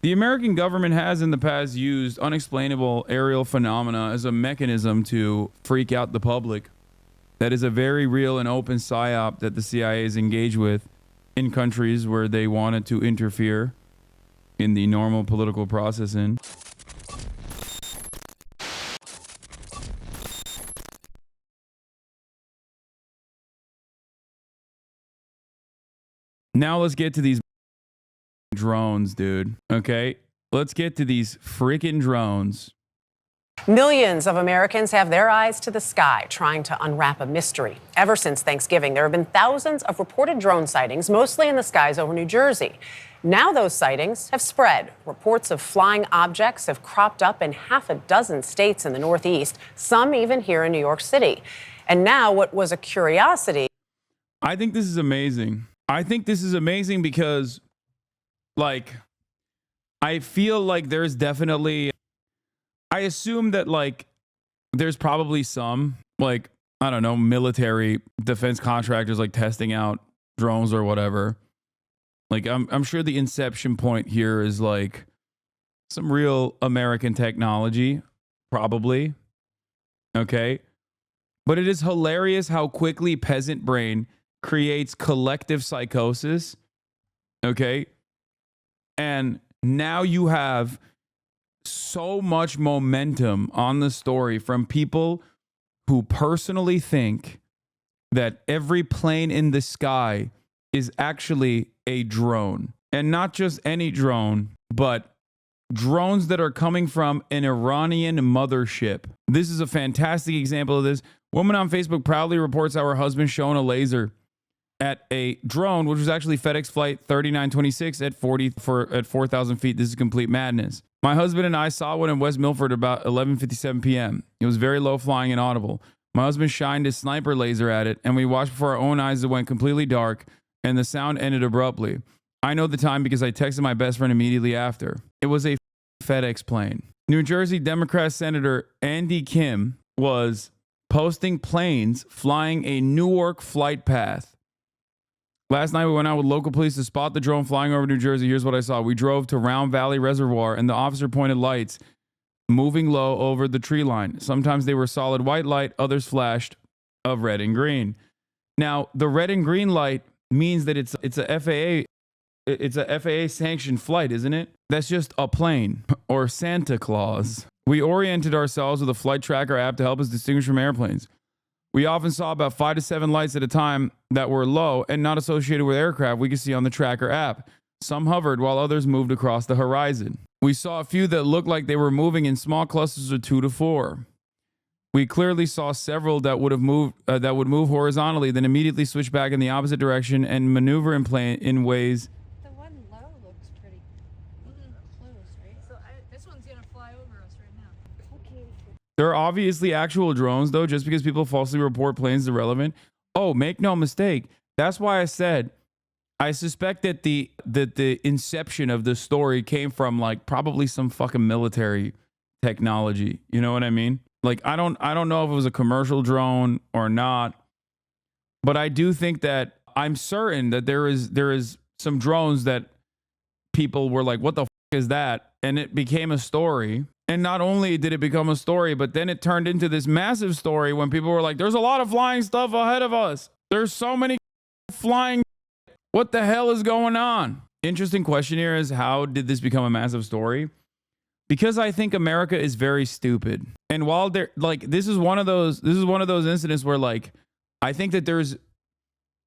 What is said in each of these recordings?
The American government has in the past used unexplainable aerial phenomena as a mechanism to freak out the public. That is a very real and open psyop that the CIA is engaged with in countries where they wanted to interfere in the normal political process in. Now let's get to these drones, dude. Okay? Let's get to these freaking drones. Millions of Americans have their eyes to the sky trying to unwrap a mystery. Ever since Thanksgiving, there have been thousands of reported drone sightings, mostly in the skies over New Jersey. Now those sightings have spread. Reports of flying objects have cropped up in half a dozen states in the Northeast, some even here in New York City. And now what was a curiosity. I think this is amazing. I think this is amazing because, like, I feel like there's definitely, I assume that, like, there's probably some, like, I don't know, military defense contractors, like, testing out drones or whatever. Like, I'm sure the inception point here is, like, some real American technology, probably. Okay? But it is hilarious how quickly peasant brain creates collective psychosis. Okay? And now you have so much momentum on the story from people who personally think that every plane in the sky is actually a drone. And not just any drone, but drones that are coming from an Iranian mothership. This is a fantastic example of this. Woman on Facebook proudly reports how her husband shone a laser at a drone, which was actually FedEx Flight 3926 at 4,000 feet. This is complete madness. My husband and I saw one in West Milford about 11:57 p.m. It was very low flying and audible. My husband shined his sniper laser at it, and we watched before our own eyes. It went completely dark, and the sound ended abruptly. I know the time because I texted my best friend immediately after. It was a FedEx plane. New Jersey Democrat Senator Andy Kim was posting planes flying a Newark flight path. Last night, we went out with local police to spot the drone flying over New Jersey. Here's what I saw. We drove to Round Valley Reservoir, and the officer pointed lights moving low over the tree line. Sometimes they were solid white light. Others flashed of red and green. Now, the red and green light means that it's a FAA sanctioned flight, isn't it? That's just a plane or Santa Claus. We oriented ourselves with a flight tracker app to help us distinguish from airplanes. We often saw about 5 to 7 lights at a time that were low and not associated with aircraft we could see on the tracker app. Some hovered while others moved across the horizon. We saw a few that looked like they were moving in small clusters of 2 to 4. We clearly saw several that would move horizontally, then immediately switch back in the opposite direction and maneuver in ways. The one low looks pretty close, right? So this one's gonna fly over us right now. Okay. There are obviously actual drones, though. Just because people falsely report planes is irrelevant. Oh, make no mistake. That's why I said I suspect that the inception of the story came from, like, probably some fucking military technology. You know what I mean? Like, I don't know if it was a commercial drone or not, but I do think that I'm certain that there is some drones that people were like, what the is that? And it became a story. And not only did it become a story, but then it turned into this massive story when people were like, there's a lot of flying stuff ahead of us. There's so many flying. What the hell is going on? Interesting question here is, how did this become a massive story? Because I think America is very stupid. And while they're like, this is one of those incidents where, like, I think that there's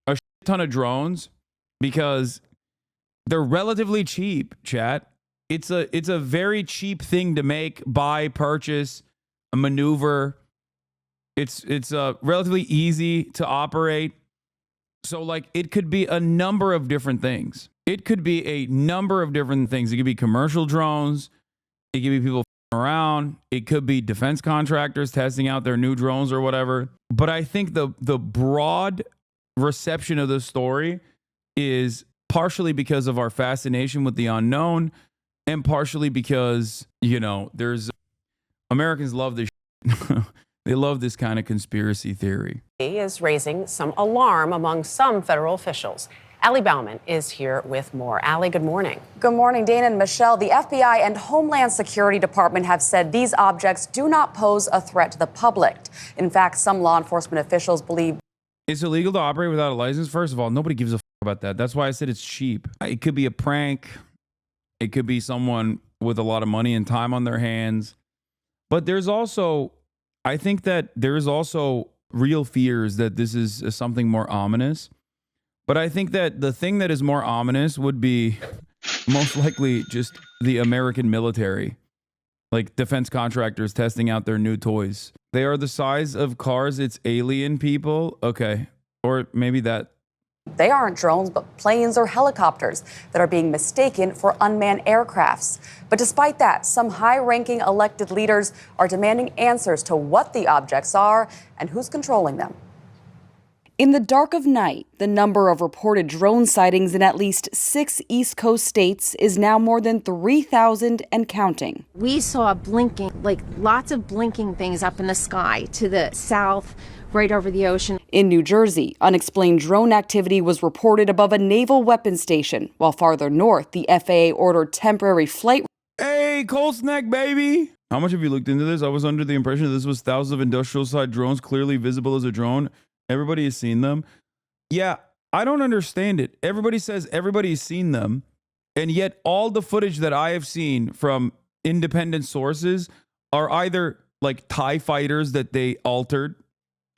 a shit ton of drones because they're relatively cheap, chat. It's a very cheap thing to make, buy, purchase, a maneuver. It's relatively easy to operate. So, like, it could be a number of different things. It could be a number of different things. It could be commercial drones. It could be people around. It could be defense contractors testing out their new drones or whatever. But I think the broad reception of the story is partially because of our fascination with the unknown, and partially because, you know, there's Americans love this shit. They love this kind of conspiracy theory. Is raising some alarm among some federal officials. Allie Bauman is here with more. Allie, good morning. Good morning, Dana and Michelle. The FBI and Homeland Security Department have said these objects do not pose a threat to the public. In fact, some law enforcement officials believe it's illegal to operate without a license. First of all, nobody gives a about that. That's why I said it's cheap. It could be a prank. It could be someone with a lot of money and time on their hands. But there's also, I think that there's also real fears that this is something more ominous. But I think that the thing that is more ominous would be most likely just the American military, like defense contractors testing out their new toys. They are the size of cars. It's alien people. Okay. Or maybe that. they aren't drones, but planes or helicopters that are being mistaken for unmanned aircrafts. But despite that, some high-ranking elected leaders are demanding answers to what the objects are and who's controlling them. In the dark of night, the number of reported drone sightings in at least 6 East Coast states is now more than 3,000 and counting. We saw blinking, like lots of blinking things up in the sky to the south, right over the ocean. In New Jersey, unexplained drone activity was reported above a naval weapons station, while farther north, the FAA ordered temporary flight. Hey, cold snack, baby! How much have you looked into this? I was under the impression that this was thousands of industrial-side drones clearly visible as a drone. Everybody has seen them. Yeah, I don't understand it. Everybody says everybody's seen them, and yet all the footage that I have seen from independent sources are either like TIE fighters that they altered,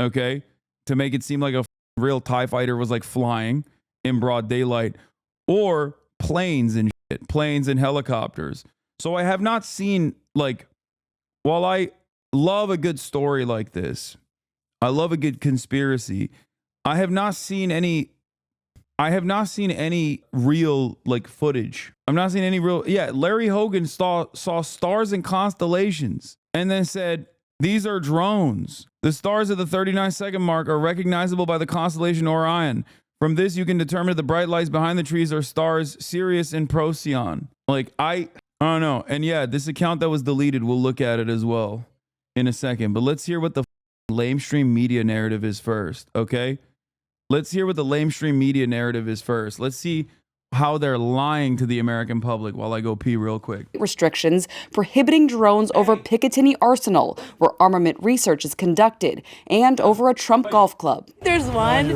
okay, to make it seem like a real TIE fighter was like flying in broad daylight, or planes and shit, planes and helicopters. So I have not seen, like, while I love a good story like this, I love a good conspiracy, I have not seen any real like footage. I'm not seeing any real. Yeah, Larry Hogan saw stars and constellations and then said, these are drones. The stars at the 39-second mark are recognizable by the constellation Orion. From this, you can determine the bright lights behind the trees are stars Sirius and Procyon. Like, I don't know. And yeah, this account that was deleted, we'll look at it as well in a second. But let's hear what the lamestream media narrative is first, okay? Let's hear what the lamestream media narrative is first. Let's see how they're lying to the American public while I go pee real quick. Restrictions prohibiting drones over Picatinny Arsenal, where armament research is conducted, and over a Trump golf club. There's one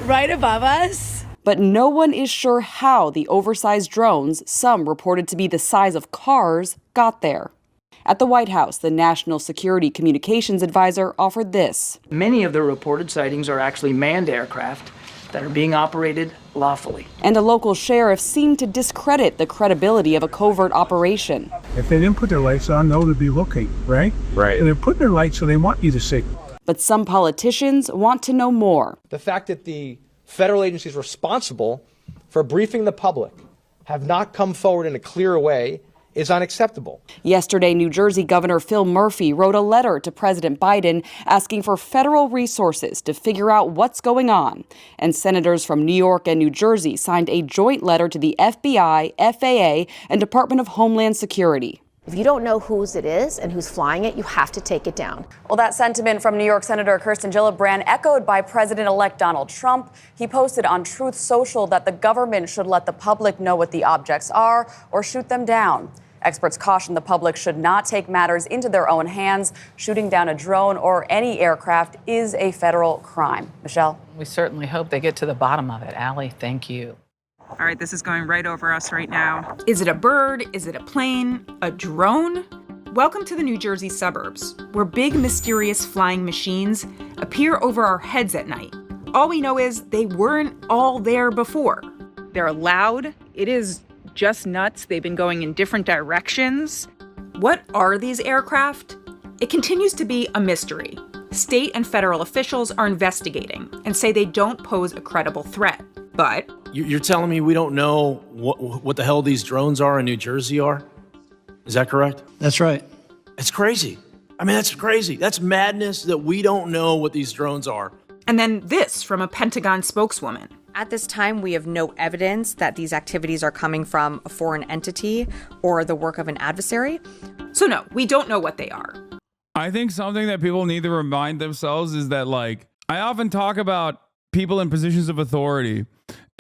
right above us. But no one is sure how the oversized drones, some reported to be the size of cars, got there. At the White House, the National Security Communications Advisor offered this. Many of the reported sightings are actually manned aircraft that are being operated lawfully. And a local sheriff seemed to discredit the credibility of a covert operation. If they didn't put their lights on, no one would be looking, right? Right. And they're putting their lights so they want you to see. But some politicians want to know more. The fact that the federal agencies responsible for briefing the public have not come forward in a clear way is unacceptable. Yesterday, New Jersey Governor Phil Murphy wrote a letter to President Biden asking for federal resources to figure out what's going on. And senators from New York and New Jersey signed a joint letter to the FBI, FAA, and Department of Homeland Security. If you don't know whose it is and who's flying it, you have to take it down. Well, that sentiment from New York Senator Kirsten Gillibrand echoed by President-elect Donald Trump. He posted on Truth Social that the government should let the public know what the objects are or shoot them down. Experts caution the public should not take matters into their own hands. Shooting down a drone or any aircraft is a federal crime. Michelle? We certainly hope they get to the bottom of it. Allie, thank you. All right, this is going right over us right now. Is it a bird? Is it a plane? A drone? Welcome to the New Jersey suburbs, where big, mysterious flying machines appear over our heads at night. All we know is they weren't all there before. They're loud. It is just nuts. They've been going in different directions. What are these aircraft? It continues to be a mystery. State and federal officials are investigating and say they don't pose a credible threat. But you're telling me we don't know what the hell these drones are in New Jersey are? Is that correct? That's right. It's crazy. I mean, that's crazy. That's madness that we don't know what these drones are. And then this from a Pentagon spokeswoman. At this time, we have no evidence that these activities are coming from a foreign entity or the work of an adversary. So no, we don't know what they are. I think something that people need to remind themselves is that, like, I often talk about people in positions of authority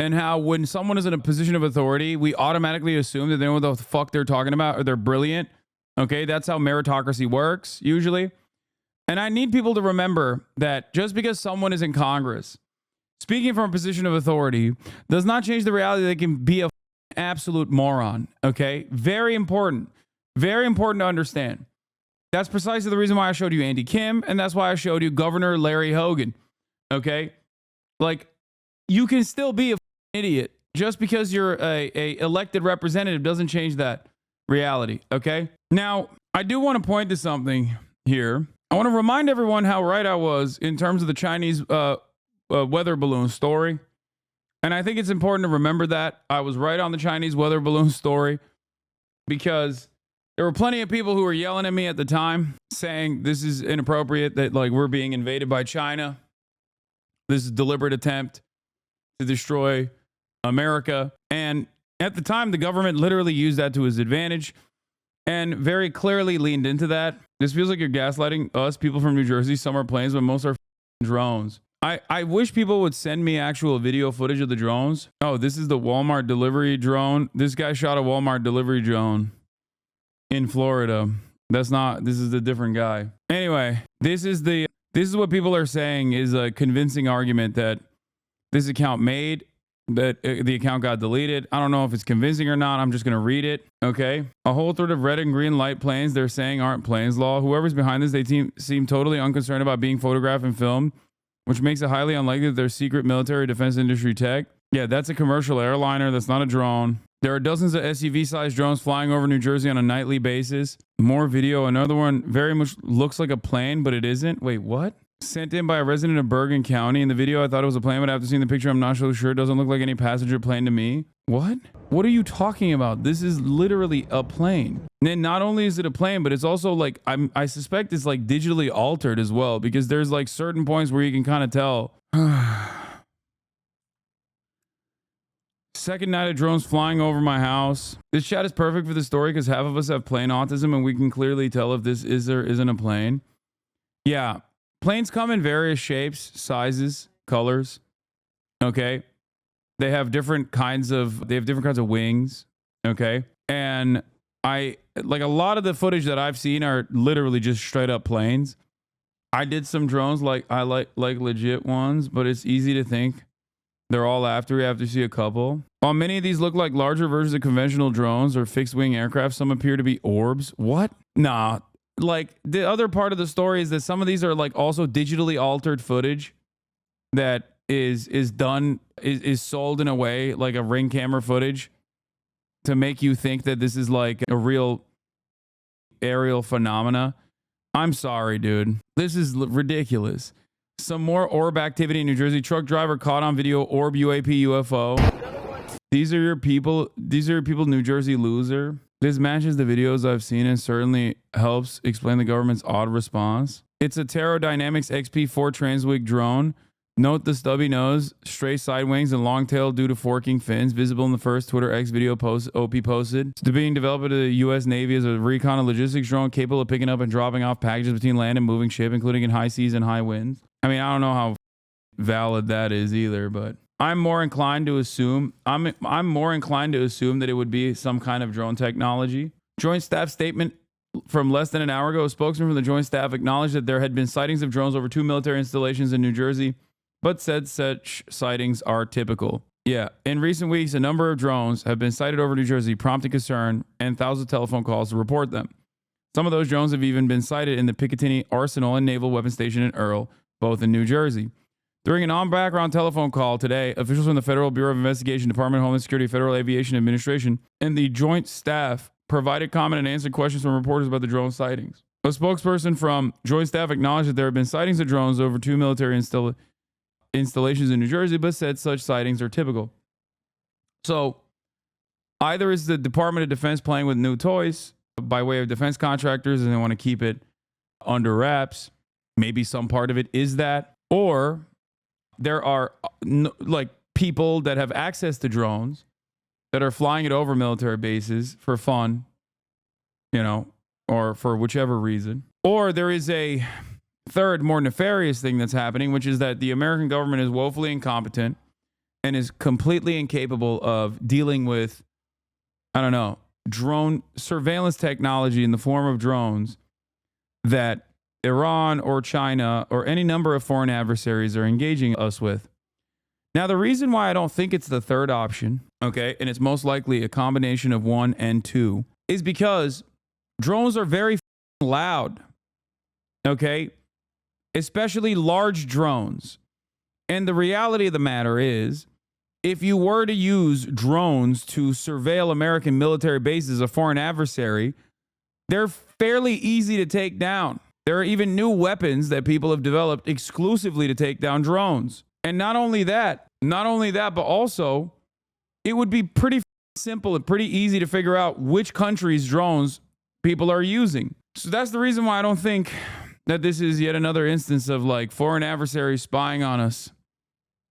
and how when someone is in a position of authority, we automatically assume that they know what the fuck they're talking about or they're brilliant. Okay, that's how meritocracy works usually. And I need people to remember that just because someone is in Congress, speaking from a position of authority, does not change the reality that they can be a absolute moron. Okay, very important to understand. That's precisely the reason why I showed you Andy Kim, and that's why I showed you Governor Larry Hogan. Okay, like you can still be a idiot just because you're a elected representative doesn't change that reality. Okay, now I do want to point to something here. I want to remind everyone how right I was in terms of the Chinese weather balloon story. And I think it's important to remember that I was right on the Chinese weather balloon story because there were plenty of people who were yelling at me at the time saying this is inappropriate, that like we're being invaded by China. This is a deliberate attempt to destroy America. And at the time, the government literally used that to its advantage and very clearly leaned into that. This feels like you're gaslighting us, people from New Jersey. Some are planes, but most are drones. I wish people would send me actual video footage of the drones. Oh, this is the Walmart delivery drone. This guy shot a Walmart delivery drone in Florida. This is a different guy. Anyway, this is what people are saying is a convincing argument that this account made, that the account got deleted. I don't know if it's convincing or not. I'm just going to read it. Okay. A whole thread of red and green light planes they're saying aren't planes law. Whoever's behind this, they seem totally unconcerned about being photographed and filmed, which makes it highly unlikely that they're secret military defense industry tech. Yeah, that's a commercial airliner. That's not a drone. There are dozens of SUV-sized drones flying over New Jersey on a nightly basis. More video. Another one very much looks like a plane, but it isn't. Wait, what? Sent in by a resident of Bergen County. In the video, I thought it was a plane, but after seeing the picture, I'm not so sure. It doesn't look like any passenger plane to me. What? What are you talking about? This is literally a plane. And not only is it a plane, but it's also like, I suspect it's like digitally altered as well, because there's like certain points where you can kind of tell. Second night of drones flying over my house. This shot is perfect for the story because half of us have plane autism and we can clearly tell if this is or isn't a plane. Yeah. Planes come in various shapes, sizes, colors. Okay. They have different kinds of wings. Okay. And a lot of the footage that I've seen are literally just straight up planes. I did some drones I like legit ones, but it's easy to think they're all after. We have to see a couple. While many of these look like larger versions of conventional drones or fixed wing aircraft, some appear to be orbs. What? Nah. Like the other part of the story is that some of these are like also digitally altered footage that is sold in a way like a ring camera footage to make you think that this is like a real aerial phenomena. I'm sorry, dude. This is ridiculous. Some more orb activity in New Jersey. Truck driver caught on video orb UAP UFO. These are your people, New Jersey loser. This matches the videos I've seen and certainly helps explain the government's odd response. It's a Terrodynamics XP4 Transwig drone. Note the stubby nose, straight side wings, and long tail due to forking fins, visible in the first Twitter X video post OP posted. It's being developed by the U.S. Navy as a recon and logistics drone capable of picking up and dropping off packages between land and moving ship, including in high seas and high winds. I mean, I don't know how valid that is either, but I'm more inclined to assume that it would be some kind of drone technology. Joint Staff statement from less than an hour ago. A spokesman from the Joint Staff acknowledged that there had been sightings of drones over 2 military installations in New Jersey, but said such sightings are typical. Yeah, in recent weeks, a number of drones have been sighted over New Jersey, prompting concern and thousands of telephone calls to report them. Some of those drones have even been sighted in the Picatinny Arsenal and Naval Weapons Station in Earl, both in New Jersey. During an on-background telephone call today, officials from the Federal Bureau of Investigation, Department of Homeland Security, Federal Aviation Administration, and the Joint Staff provided comment and answered questions from reporters about the drone sightings. A spokesperson from Joint Staff acknowledged that there have been sightings of drones over 2 military installations in New Jersey, but said such sightings are typical. So either is the Department of Defense playing with new toys by way of defense contractors and they want to keep it under wraps. Maybe some part of it is that, or there are like people that have access to drones that are flying it over military bases for fun, or for whichever reason. Or there is a third, more nefarious thing that's happening, which is that the American government is woefully incompetent and is completely incapable of dealing with, I don't know, drone surveillance technology in the form of drones that Iran or China or any number of foreign adversaries are engaging us with. Now, the reason why I don't think it's the third option, okay, and it's most likely a combination of 1 and 2, is because drones are very loud, okay, especially large drones. And the reality of the matter is, if you were to use drones to surveil American military bases, a foreign adversary, they're fairly easy to take down. There are even new weapons that people have developed exclusively to take down drones. And not only that, but also it would be pretty simple and pretty easy to figure out which countries' drones people are using. So that's the reason why I don't think that this is yet another instance of like foreign adversaries spying on us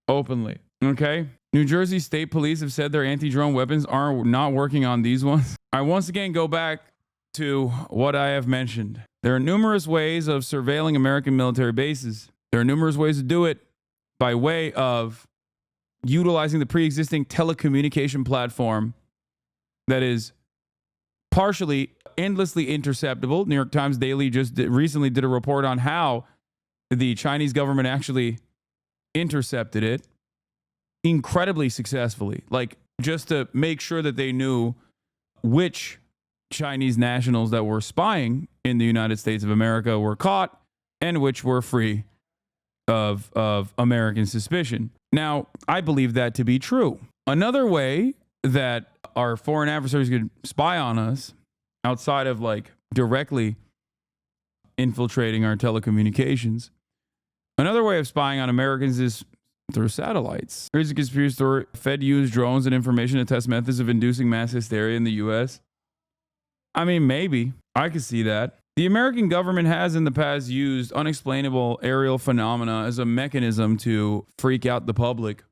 openly. Okay? New Jersey State Police have said their anti-drone weapons are not working on these ones. I once again go back to what I have mentioned. There are numerous ways of surveilling American military bases. There are numerous ways to do it by way of utilizing the pre-existing telecommunication platform that is partially endlessly interceptable. New York Times Daily just recently did a report on how the Chinese government actually intercepted it incredibly successfully, like just to make sure that they knew which Chinese nationals that were spying in the United States of America were caught and which were free of American suspicion. Now, I believe that to be true. Another way that our foreign adversaries could spy on us outside of like directly infiltrating our telecommunications, another way of spying on Americans is through satellites. Here's a conspiracy story. Fed used drones and information to test methods of inducing mass hysteria in the U.S. I mean, maybe. I could see that. The American government has in the past used unexplainable aerial phenomena as a mechanism to freak out the public.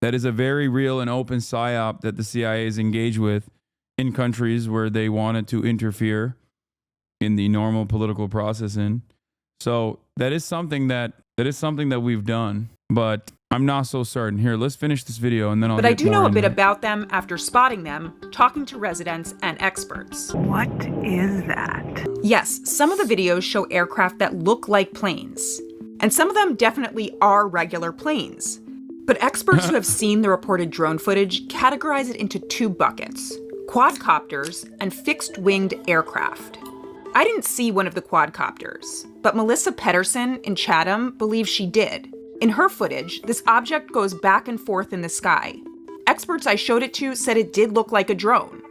That is a very real and open psyop that the CIA is engaged with in countries where they wanted to interfere in the normal political process in. So that is something that we've done, but I'm not so certain. Here, let's finish this video and then I'll But get I do more know a into bit it. about them after spotting them, talking to residents and experts. What is that? Yes, some of the videos show aircraft that look like planes. And some of them definitely are regular planes. But experts who have seen the reported drone footage categorize it into 2 buckets: quadcopters and fixed-winged aircraft. I didn't see one of the quadcopters, but Melissa Pedersen in Chatham believes she did. In her footage, this object goes back and forth in the sky. Experts I showed it to said it did look like a drone.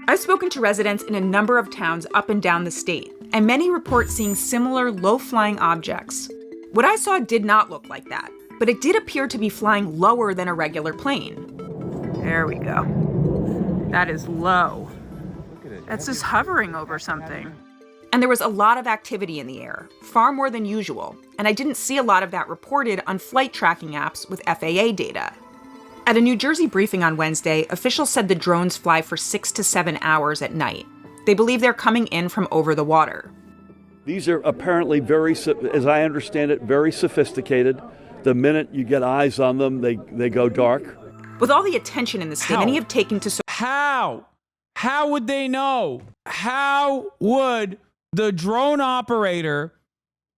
I've spoken to residents in a number of towns up and down the state, and many report seeing similar low-flying objects. What I saw did not look like that, but it did appear to be flying lower than a regular plane. There we go. That is low. That's just hovering over something. And there was a lot of activity in the air, far more than usual, and I didn't see a lot of that reported on flight tracking apps with FAA data. At a New Jersey briefing on Wednesday, officials said the drones fly for 6 to 7 hours at night. They believe they're coming in from over the water. These are apparently very, as I understand it, very sophisticated. The minute you get eyes on them, they go dark. With all the attention in the state, many have taken to... How would they know? How would the drone operator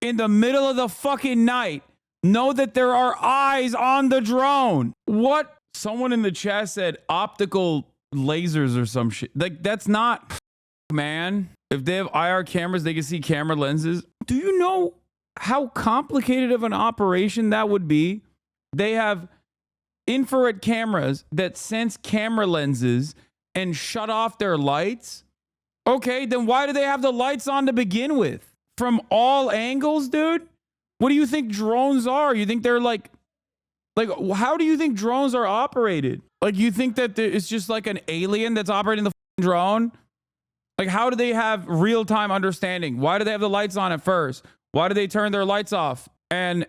in the middle of the fucking night know that there are eyes on the drone? What? Someone in the chat said optical lasers or some shit. Like, that's not, man. If they have IR cameras, they can see camera lenses. Do you know how complicated of an operation that would be? They have infrared cameras that sense camera lenses and shut off their lights. Okay, then why do they have the lights on to begin with? From all angles, dude? What do you think drones are? You think they're like how do you think drones are operated? Like, you think that it's just like an alien that's operating the drone? Like, how do they have real-time understanding? Why do they have the lights on at first? Why do they turn their lights off? And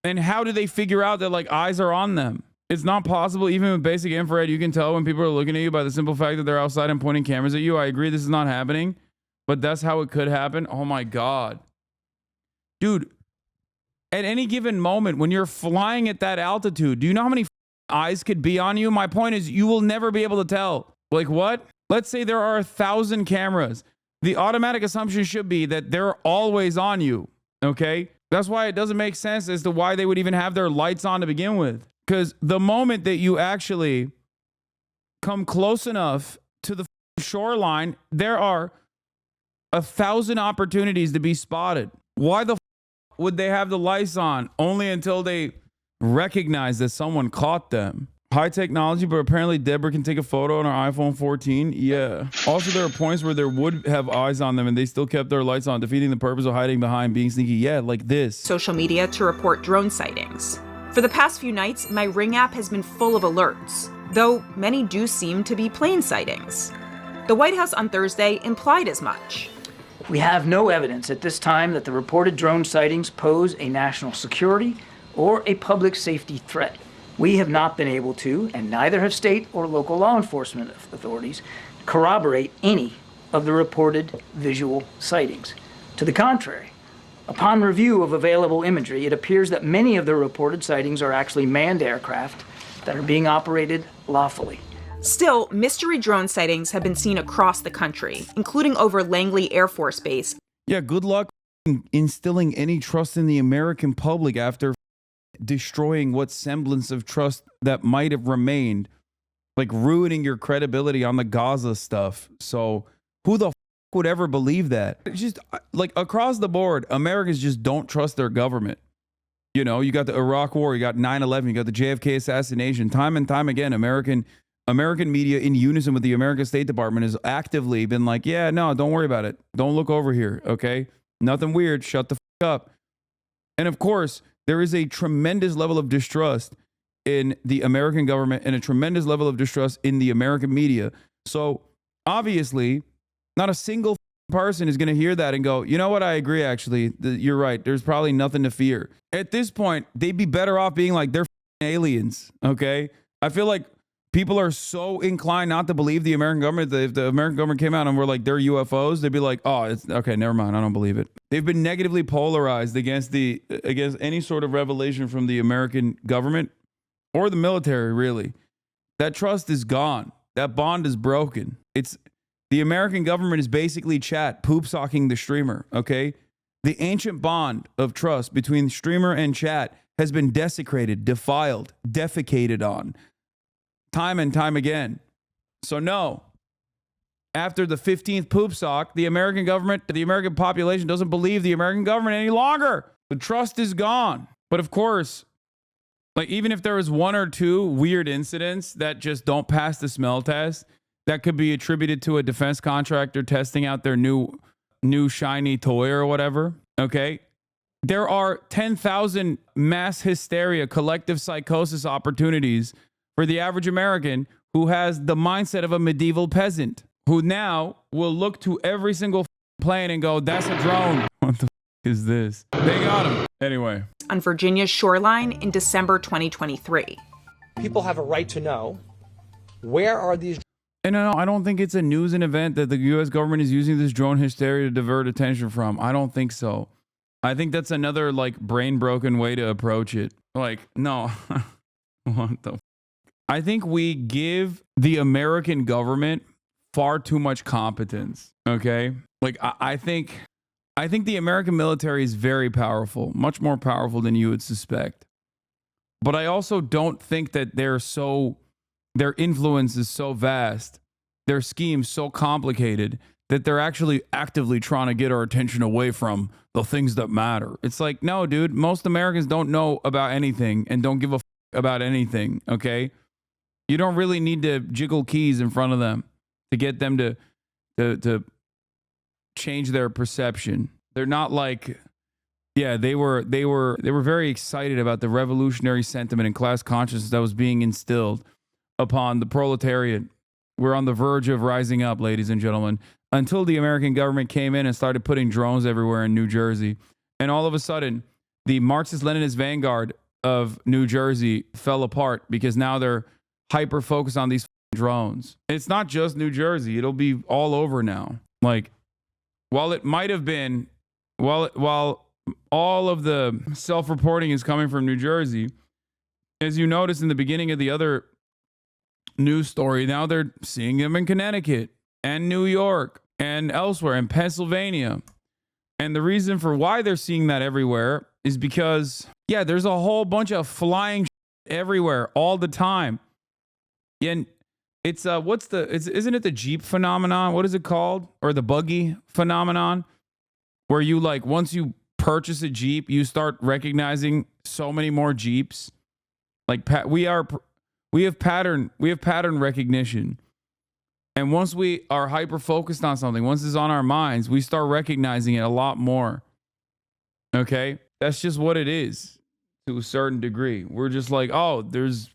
how do they figure out that like eyes are on them? It's not possible. Even with basic infrared, you can tell when people are looking at you by the simple fact that they're outside and pointing cameras at you. I agree this is not happening, but that's how it could happen. Oh my God. Dude, at any given moment when you're flying at that altitude, do you know how many eyes could be on you. My point is, you will never be able to tell. Like what? Let's say there are 1,000 cameras. The automatic assumption should be that they're always on you. Okay? That's why it doesn't make sense as to why they would even have their lights on to begin with. Because the moment that you actually come close enough to the shoreline, there are 1,000 opportunities to be spotted. Why the would they have the lights on? Only until they recognize that someone caught them. High technology, but apparently Deborah can take a photo on her iPhone 14. Yeah. Also, there are points where there would have eyes on them and they still kept their lights on, defeating the purpose of hiding behind being sneaky. Yeah, like this. Social media to report drone sightings. For the past few nights, my Ring app has been full of alerts, though many do seem to be plane sightings. The White House on Thursday implied as much. We have no evidence at this time that the reported drone sightings pose a national security or a public safety threat. We have not been able to, and neither have state or local law enforcement authorities, corroborate any of the reported visual sightings. To the contrary, upon review of available imagery, it appears that many of the reported sightings are actually manned aircraft that are being operated lawfully. Still, mystery drone sightings have been seen across the country, including over Langley Air Force Base. Yeah, good luck instilling any trust in the American public after destroying what semblance of trust that might have remained, like ruining your credibility on the Gaza stuff. So who the would ever believe that? It's just like across the board, Americans just don't trust their government. You know, you got the Iraq War, you got 9/11, you got the JFK assassination. Time and time again, American media in unison with the American State Department has actively been like, yeah, no, don't worry about it. Don't look over here, okay? Nothing weird. Shut the up. And of course, there is a tremendous level of distrust in the American government and a tremendous level of distrust in the American media. So obviously, not a single person is going to hear that and go, you know what, I agree, actually. You're right. There's probably nothing to fear. At this point, they'd be better off being like, they're aliens, okay? I feel like people are so inclined not to believe the American government that if the American government came out and were like, they're UFOs, they'd be like, oh, it's okay, never mind, I don't believe it. They've been negatively polarized against any sort of revelation from the American government or the military, really. That trust is gone. That bond is broken. The American government is basically chat poop-socking the streamer, okay? The ancient bond of trust between streamer and chat has been desecrated, defiled, defecated on. Time and time again. So no, after the 15th poop sock, the American government, the American population doesn't believe the American government any longer. The trust is gone. But of course, like even if there was one or two weird incidents that just don't pass the smell test, that could be attributed to a defense contractor testing out their new shiny toy or whatever, okay? There are 10,000 mass hysteria, collective psychosis opportunities for the average American who has the mindset of a medieval peasant, who now will look to every single plane and go, that's a drone. What the is this? They got him. Anyway. On Virginia's shoreline in December 2023. People have a right to know, where are these? And no, I don't think it's a news and event that the U.S. government is using this drone hysteria to divert attention from. I don't think so. I think that's another like brain broken way to approach it. Like, no. What the I think we give the American government far too much competence, okay? Like, I think the American military is very powerful, much more powerful than you would suspect. But I also don't think that their influence is so vast, their schemes so complicated, that they're actually actively trying to get our attention away from the things that matter. It's like, no, dude, most Americans don't know about anything and don't give a about anything, okay? You don't really need to jiggle keys in front of them to get them to change their perception. They're not like, yeah, they were very excited about the revolutionary sentiment and class consciousness that was being instilled upon the proletariat. We're on the verge of rising up, ladies and gentlemen, until the American government came in and started putting drones everywhere in New Jersey. And all of a sudden, the Marxist-Leninist vanguard of New Jersey fell apart because now they're hyper focused on these drones. It's not just New Jersey. It'll be all over now. Like, while it might have been, while all of the self-reporting is coming from New Jersey, As you noticed in the beginning of the other news story, now they're seeing them in Connecticut and New York and elsewhere in Pennsylvania. And the reason for why they're seeing that everywhere is because, yeah, there's a whole bunch of flying everywhere all the time. And it's isn't it the Jeep phenomenon? What is it called? Or the buggy phenomenon? Where you like, once you purchase a Jeep, you start recognizing so many more Jeeps. Like we have pattern recognition. And once we are hyper focused on something, once it's on our minds, we start recognizing it a lot more. Okay? That's just what it is to a certain degree. We're just like, oh, there's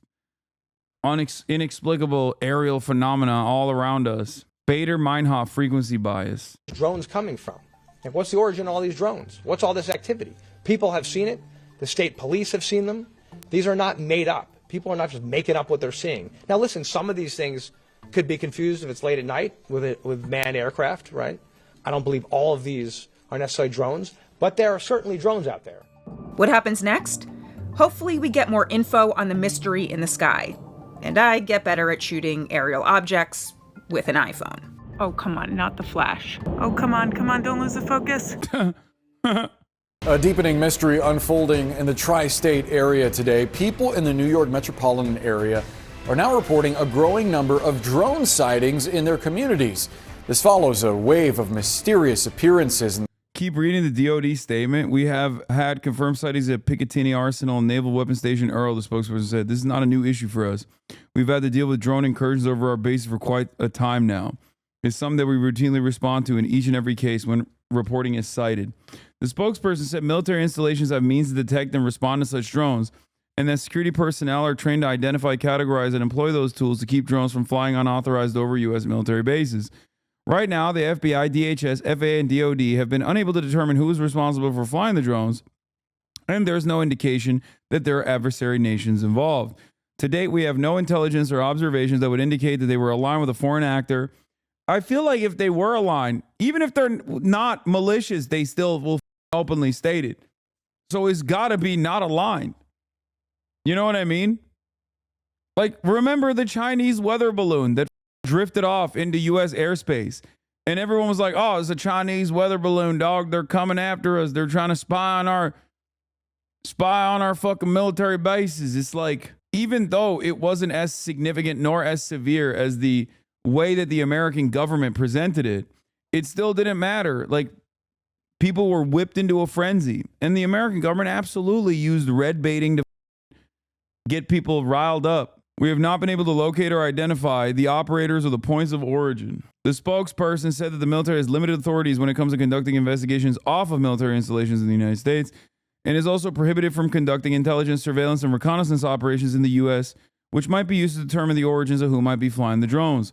inexplicable aerial phenomena all around us. Bader-Meinhof frequency bias. Drones coming from? Like, what's the origin of all these drones? What's all this activity? People have seen it. The state police have seen them. These are not made up. People are not just making up what they're seeing. Now, listen, some of these things could be confused if it's late at night with manned aircraft, right? I don't believe all of these are necessarily drones, but there are certainly drones out there. What happens next? Hopefully we get more info on the mystery in the sky. And I get better at shooting aerial objects with an iPhone. Oh, come on, not the flash. Oh, come on, don't lose the focus. A deepening mystery unfolding in the tri-state area today. People in the New York metropolitan area are now reporting a growing number of drone sightings in their communities. This follows a wave of mysterious appearances. Keep reading the DoD statement. We have had confirmed sightings at Picatinny Arsenal and Naval Weapons Station Earl, the spokesperson said. This is not a new issue for us. We've had to deal with drone incursions over our base for quite a time now. It's something that we routinely respond to in each and every case when reporting is cited. The spokesperson said military installations have means to detect and respond to such drones, and that security personnel are trained to identify, categorize, and employ those tools to keep drones from flying unauthorized over U.S. military bases. Right now, the FBI, DHS, FAA, and DoD have been unable to determine who is responsible for flying the drones, and there's no indication that there are adversary nations involved. To date, we have no intelligence or observations that would indicate that they were aligned with a foreign actor. I feel like if they were aligned, even if they're not malicious, they still will openly state it. So it's got to be not aligned. You know what I mean? Like, remember the Chinese weather balloon that drifted off into U.S. airspace, and everyone was like, oh, it's a Chinese weather balloon, dog. They're coming after us. They're trying to spy on our fucking military bases. It's like, even though it wasn't as significant nor as severe as the way that the American government presented it, it still didn't matter. Like, people were whipped into a frenzy, and the American government absolutely used red baiting to get people riled up. We have not been able to locate or identify the operators or the points of origin. The spokesperson said that the military has limited authorities when it comes to conducting investigations off of military installations in the United States, and is also prohibited from conducting intelligence, surveillance, and reconnaissance operations in the U.S., which might be used to determine the origins of who might be flying the drones.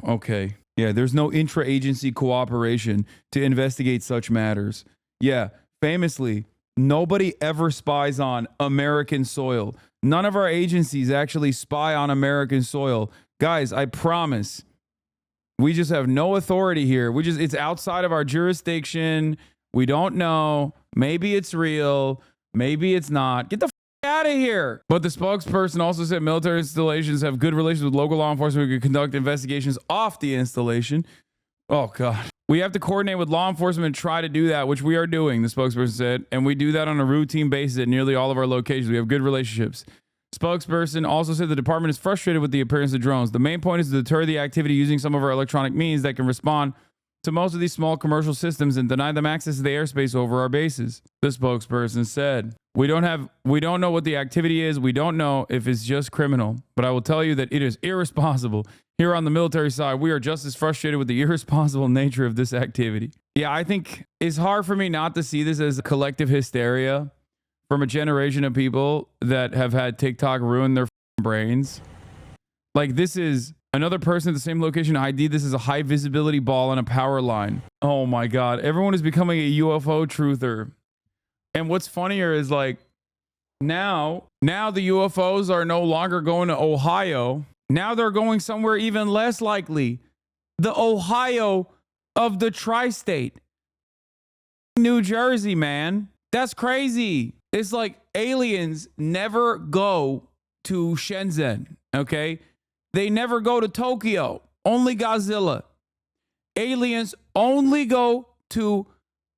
Okay. Yeah, there's no intra-agency cooperation to investigate such matters. Yeah, famously, nobody ever spies on American soil. None of our agencies actually spy on American soil. Guys, I promise. We just have no authority here. It's outside of our jurisdiction. We don't know. Maybe it's real. Maybe it's not. Get the out of here. But the spokesperson also said military installations have good relations with local law enforcement who can conduct investigations off the installation. Oh, God. We have to coordinate with law enforcement and try to do that, which we are doing, the spokesperson said. And we do that on a routine basis at nearly all of our locations. We have good relationships. Spokesperson also said the department is frustrated with the appearance of drones. The main point is to deter the activity using some of our electronic means that can respond to most of these small commercial systems and deny them access to the airspace over our bases. The spokesperson said, we don't know what the activity is. We don't know if it's just criminal, but I will tell you that it is irresponsible. Here on the military side, we are just as frustrated with the irresponsible nature of this activity. Yeah, I think it's hard for me not to see this as a collective hysteria from a generation of people that have had TikTok ruin their brains. Like, this is another person at the same location ID this is a high visibility ball on a power line. Oh my God. Everyone is becoming a UFO truther. And what's funnier is, like, now the UFOs are no longer going to Ohio. Now they're going somewhere even less likely. The Ohio of the tri-state. New Jersey, man. That's crazy. It's like aliens never go to Shenzhen, okay? They never go to Tokyo, only Godzilla. Aliens only go to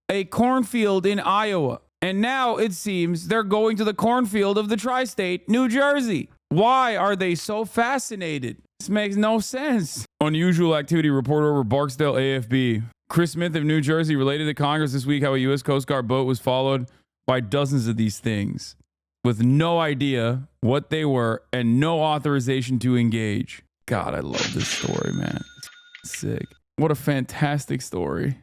a cornfield in Iowa. And now it seems they're going to the cornfield of the tri-state, New Jersey. Why are they so fascinated? This makes no sense. Unusual activity reported over Barksdale AFB. Chris Smith of New Jersey related to Congress this week how a U.S. Coast Guard boat was followed by dozens of these things with no idea what they were and no authorization to engage. God, I love this story, man. It's sick. What a fantastic story.